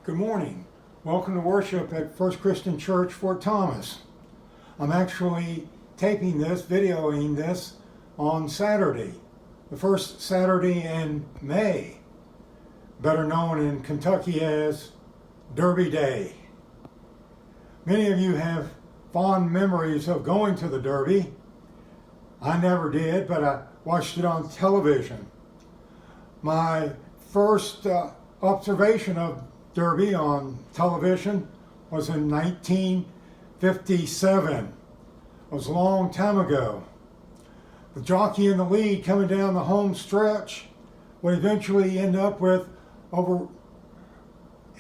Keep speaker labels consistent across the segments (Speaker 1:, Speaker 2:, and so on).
Speaker 1: Good morning. Welcome to worship at First Christian Church, Fort Thomas. I'm actually videoing this on Saturday, the first Saturday in May, better known in Kentucky as Derby Day. Many of you have fond memories of going to the Derby. I never did, but I watched it on television. My first observation of Derby on television was in 1957. It was a long time ago. The jockey in the lead coming down the home stretch would eventually end up with over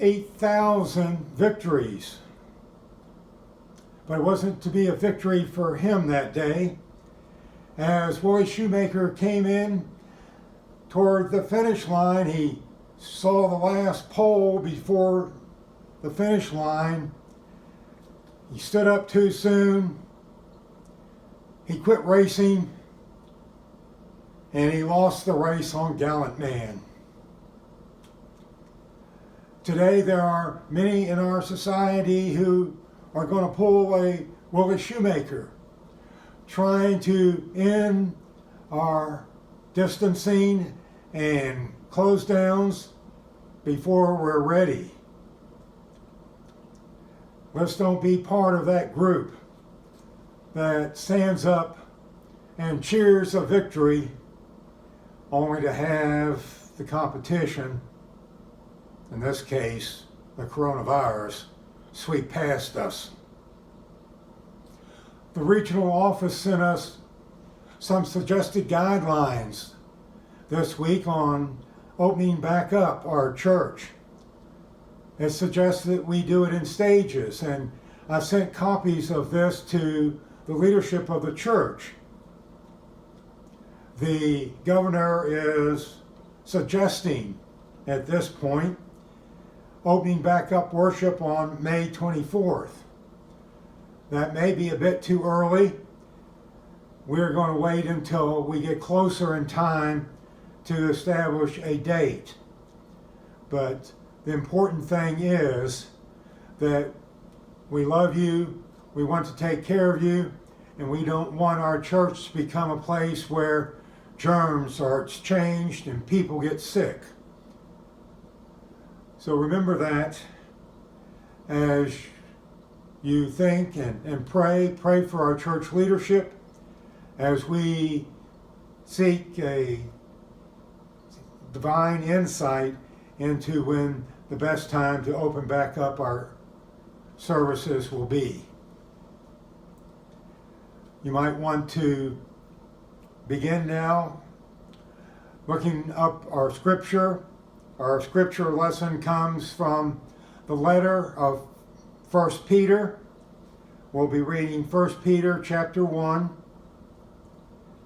Speaker 1: 8,000 victories. But it wasn't to be a victory for him that day. As Willie Shoemaker came in toward the finish line, he saw the last pole before the finish line. He stood up too soon. He quit racing, and he lost the race on Gallant Man. Today there are many in our society who are going to pull a Willie Shoemaker, trying to end our distancing and close downs before we're ready. Let's don't be part of that group that stands up and cheers a victory only to have the competition, in this case the coronavirus, sweep past us. The regional office sent us some suggested guidelines this week on opening back up our church. It suggests that we do it in stages, and I sent copies of this to the leadership of the church. The governor is suggesting at this point opening back up worship on May 24th. That may be a bit too early. We're going to wait until we get closer in time to establish a date. But the important thing is that we love you, we want to take care of you, and we don't want our church to become a place where germs are exchanged and people get sick. So remember that as you think and pray for our church leadership as we seek a divine insight into when the best time to open back up our services will be. You might want to begin now looking up our scripture. Our scripture lesson comes from the letter of 1 Peter. We'll be reading 1 Peter chapter 1,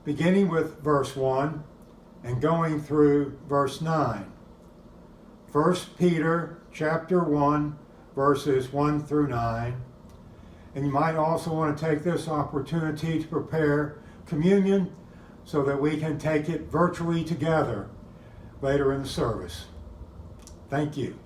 Speaker 1: beginning with verse 1 and going through verse 9. 1 Peter chapter 1, verses 1 through 9. And you might also want to take this opportunity to prepare communion so that we can take it virtually together later in the service. Thank you.